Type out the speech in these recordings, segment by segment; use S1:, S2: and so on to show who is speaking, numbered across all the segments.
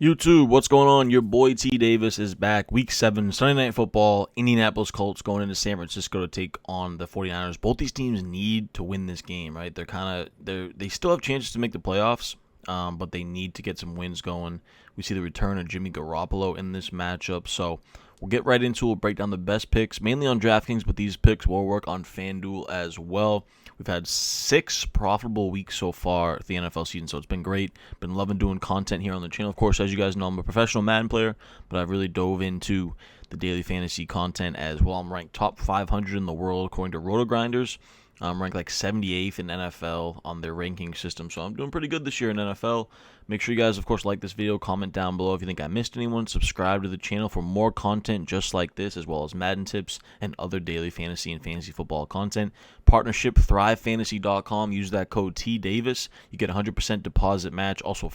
S1: YouTube, what's going on? Your boy T Davis is back. Week 7, Sunday Night Football. Indianapolis Colts going into San Francisco to take on the 49ers. Both these teams need to win this game, right? They still have chances to make the playoffs, but they need to get some wins going. We see the return of Jimmy Garoppolo in this matchup, so we'll get right into it. We'll break down the best picks, mainly on Draftkings, but these picks will work on Fanduel as well. We've had 6 profitable weeks so far at the NFL season, so it's been great. Been loving doing content here on the channel. Of course, as you guys know, I'm a professional Madden player, but I've really dove into the daily fantasy content as well. I'm ranked top 500 in the world according to Roto-Grinders. I'm ranked like 78th in NFL on their ranking system, so I'm doing pretty good this year in NFL. Make sure you guys, of course, like this video, comment down below if you think I missed anyone, subscribe to the channel for more content just like this, as well as Madden tips and other daily fantasy and fantasy football content. Partnership, thrivefantasy.com. Use that code TDavis. You get 100% deposit match. Also,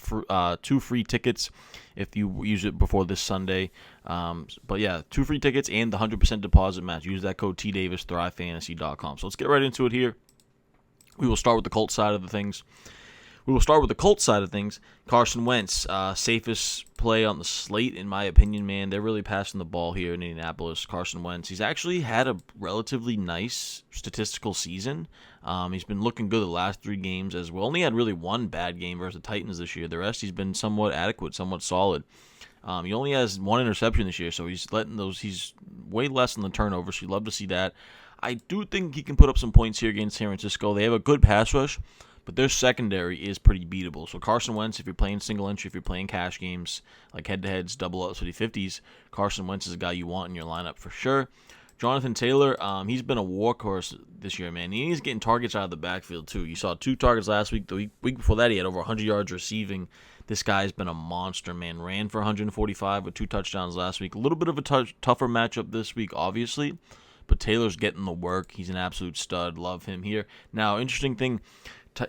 S1: 2 free tickets if you use it before this Sunday. But yeah, 2 free tickets and the 100% deposit match. Use that code TDavis, thrivefantasy.com. So let's get right into it here. We will start with the Colts side of the things. Carson Wentz, safest play on the slate, in my opinion, man. They're really passing the ball here in Indianapolis. Carson Wentz, he's actually had a relatively nice statistical season. He's been looking good the last 3 games as well. Only had really 1 bad game versus the Titans this year. The rest, he's been somewhat adequate, somewhat solid. He only has 1 interception this year, so he's way less in the turnovers. So you love to see that. I do think he can put up some points here against San Francisco. They have a good pass rush, but their secondary is pretty beatable. So Carson Wentz, if you're playing single entry, if you're playing cash games, like head-to-heads, double-ups, 50-50s, Carson Wentz is a guy you want in your lineup for sure. Jonathan Taylor, he's been a workhorse this year, man. He's getting targets out of the backfield, too. You saw 2 targets last week. The week before that, he had over 100 yards receiving. This guy's been a monster, man. Ran for 145 with 2 touchdowns last week. A little bit of a tougher matchup this week, obviously, but Taylor's getting the work. He's an absolute stud. Love him here. Now, interesting thing,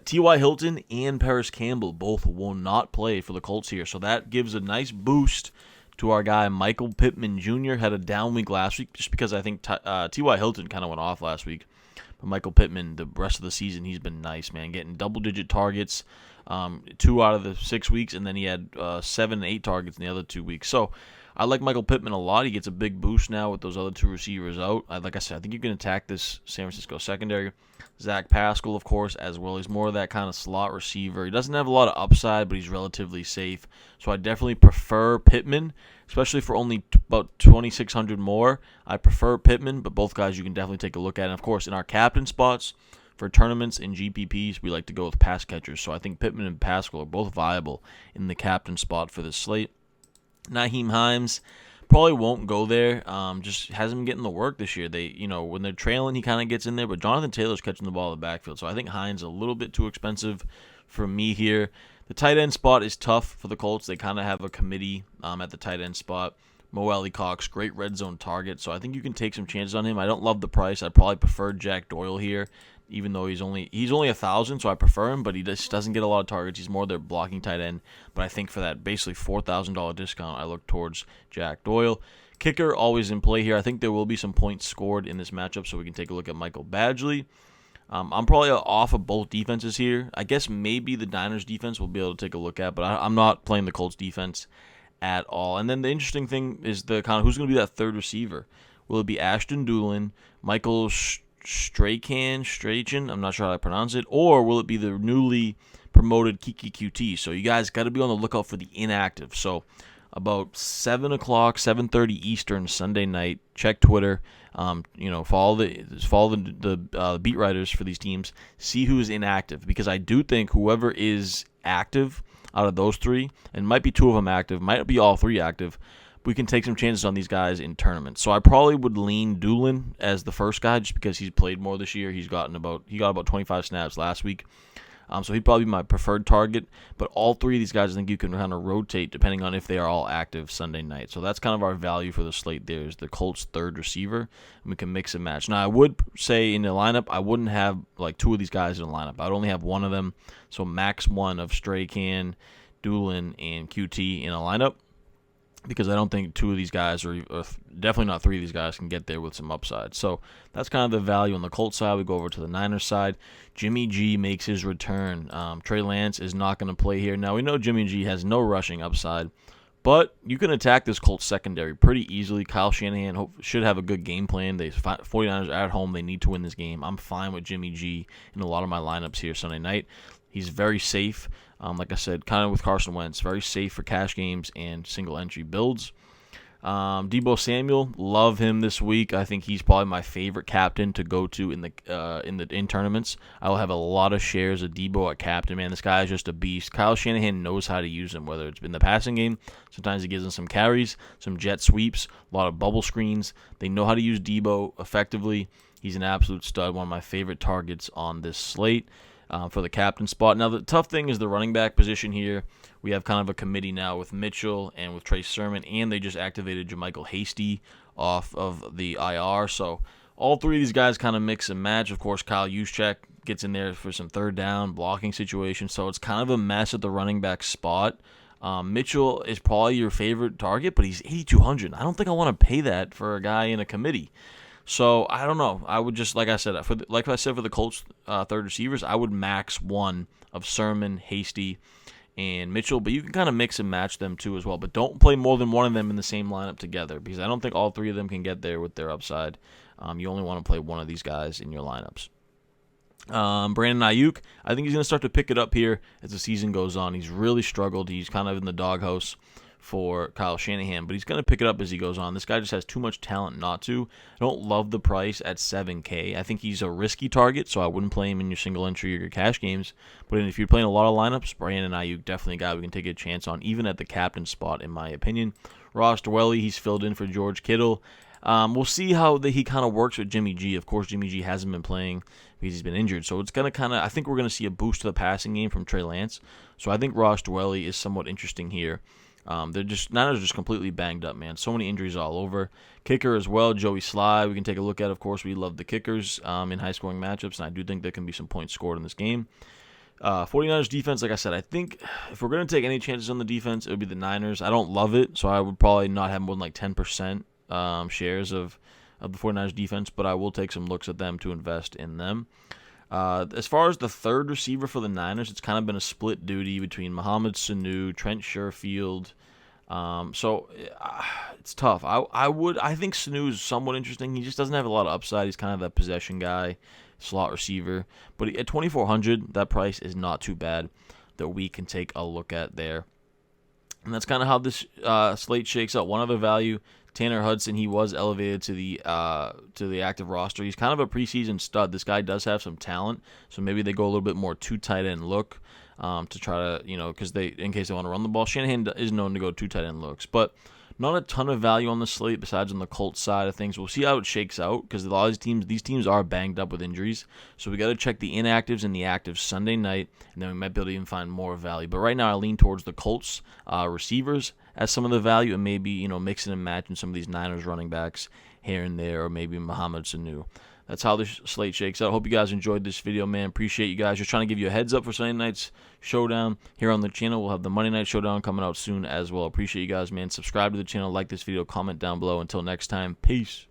S1: T.Y. Hilton and Paris Campbell both will not play for the Colts here, so that gives a nice boost to our guy Michael Pittman Jr. Had a down week last week just because I think T.Y. Hilton kind of went off last week. But Michael Pittman, the rest of the season, he's been nice, man, getting double-digit targets 2 out of the 6 weeks, and then he had 7 and 8 targets in the other 2 weeks. So I like Michael Pittman a lot. He gets a big boost now with those other 2 receivers out. Like I said, I think you can attack this San Francisco secondary. Zach Pascal, of course, as well. He's more of that kind of slot receiver. He doesn't have a lot of upside, but he's relatively safe. So I definitely prefer Pittman, especially for only about 2,600 more. I prefer Pittman, but both guys you can definitely take a look at. And, of course, in our captain spots for tournaments and GPPs, we like to go with pass catchers. So I think Pittman and Pascal are both viable in the captain spot for this slate. Nyheim Hines probably won't go there. Just hasn't been getting the work this year. When they're trailing, he kind of gets in there, but Jonathan Taylor's catching the ball in the backfield. So I think Hines a little bit too expensive for me here. The tight end spot is tough for the Colts. They kind of have a committee at the tight end spot. Mo Alley-Cox, great red zone target, so I think you can take some chances on him. I don't love the price. I probably prefer Jack Doyle here, even though he's only 1,000, so I prefer him, but he just doesn't get a lot of targets. He's more their blocking tight end, but I think for that basically $4,000 discount, I look towards Jack Doyle. Kicker, always in play here. I think there will be some points scored in this matchup, so we can take a look at Michael Badgley. I'm probably off of both defenses here. I guess maybe the Niners defense we'll be able to take a look at, but I'm not playing the Colts defense at all. And then the interesting thing is the kind of who's going to be that third receiver. Will it be Ashton Doolin, Michael Strahan, I'm not sure how I pronounce it, or will it be the newly promoted Kiki QT? So you guys got to be on the lookout for the inactive. So about 7 o'clock, 7:30 Eastern Sunday night, check Twitter. Follow the beat writers for these teams. See who's inactive, because I do think whoever is active out of those 3, and might be 2 of them active, might be all 3 active, we can take some chances on these guys in tournaments. So I probably would lean Doolin as the first guy just because he's played more this year. He got about 25 snaps last week. So he'd probably be my preferred target. But all 3 of these guys, I think you can kind of rotate depending on if they are all active Sunday night. So that's kind of our value for the slate there, is the Colts' third receiver. And we can mix and match. Now, I would say in the lineup, I wouldn't have like 2 of these guys in the lineup. I'd only have 1 of them. So max 1 of Strahan, Doolin, and QT in a lineup, because I don't think 2 of these guys, or definitely not 3 of these guys, can get there with some upside. So that's kind of the value on the Colts side. We go over to the Niners side. Jimmy G makes his return. Trey Lance is not going to play here. Now, we know Jimmy G has no rushing upside, But you can attack this Colts secondary pretty easily. Kyle Shanahan should have a good game plan. The 49ers are at home. They need to win this game. I'm fine with Jimmy G in a lot of my lineups here Sunday night. He's very safe. Like I said, kind of with Carson Wentz, very safe for cash games and single entry builds. Deebo Samuel, love him this week. I think he's probably my favorite captain to go to in tournaments. I will have a lot of shares of Deebo at captain. Man, this guy is just a beast. Kyle Shanahan knows how to use him, whether it's in the passing game. Sometimes he gives him some carries, some jet sweeps, a lot of bubble screens. They know how to use Deebo effectively. He's an absolute stud, one of my favorite targets on this slate. For the captain spot. Now, the tough thing is the running back position here. We have kind of a committee now with Mitchell and with Trey Sermon, and they just activated JaMychal Hasty off of the IR. So all three of these guys kind of mix and match. Of course, Kyle Juszczyk gets in there for some third down blocking situations. So it's kind of a mess at the running back spot. Mitchell is probably your favorite target, but he's 8,200. I don't think I want to pay that for a guy in a committee. So I don't know. I would just, like I said for the Colts third receivers, I would max one of Sermon, Hasty, and Mitchell. But you can kind of mix and match them too as well. But don't play more than one of them in the same lineup together, because I don't think all three of them can get there with their upside. You only want to play one of these guys in your lineups. Brandon Ayuk, I think he's going to start to pick it up here as the season goes on. He's really struggled. He's kind of in the doghouse for Kyle Shanahan, but he's going to pick it up as he goes on. This guy just has too much talent not to. I don't love the price at $7K. I think he's a risky target, so I wouldn't play him in your single entry or your cash games. But if you're playing a lot of lineups, Brandon Ayuk definitely a guy we can take a chance on, even at the captain spot, in my opinion. Ross Dwelley, he's filled in for George Kittle. We'll see how he kind of works with Jimmy G. Of course, Jimmy G hasn't been playing because he's been injured. So it's going to I think we're going to see a boost to the passing game from Trey Lance. So I think Ross Dwelley is somewhat interesting here. Niners are just completely banged up, man. So many injuries all over. Kicker as well, Joey Sly. We can take a look at. Of course, we love the kickers in high-scoring matchups, and I do think there can be some points scored in this game. 49ers defense, like I said, I think if we're going to take any chances on the defense, it would be the Niners. I don't love it, so I would probably not have more than like 10% shares of the 49ers defense, but I will take some looks at them to invest in them. As far as the third receiver for the Niners, it's kind of been a split duty between Mohamed Sanu, Trent Sherfield. So it's tough. I think Sanu is somewhat interesting. He just doesn't have a lot of upside. He's kind of that possession guy, slot receiver. But at $2,400, that price is not too bad that we can take a look at there. And that's kind of how this slate shakes out. One other value, Tanner Hudson, he was elevated to the active roster. He's kind of a preseason stud. This guy does have some talent, so maybe they go a little bit more two tight end look to try to, because in case they want to run the ball. Shanahan is known to go two tight end looks, but not a ton of value on the slate besides on the Colts side of things. We'll see how it shakes out because a lot of these teams are banged up with injuries. So we got to check the inactives and the actives Sunday night, and then we might be able to even find more value. But right now I lean towards the Colts receivers as some of the value, and maybe mixing and matching some of these Niners running backs here and there, or maybe Mohamed Sanu. That's how this slate shakes out. Hope you guys enjoyed this video, man. Appreciate you guys. Just trying to give you a heads up for Sunday night's showdown here on the channel. We'll have the Monday night showdown coming out soon as well. Appreciate you guys, man. Subscribe to the channel, like this video, comment down below. Until next time, peace.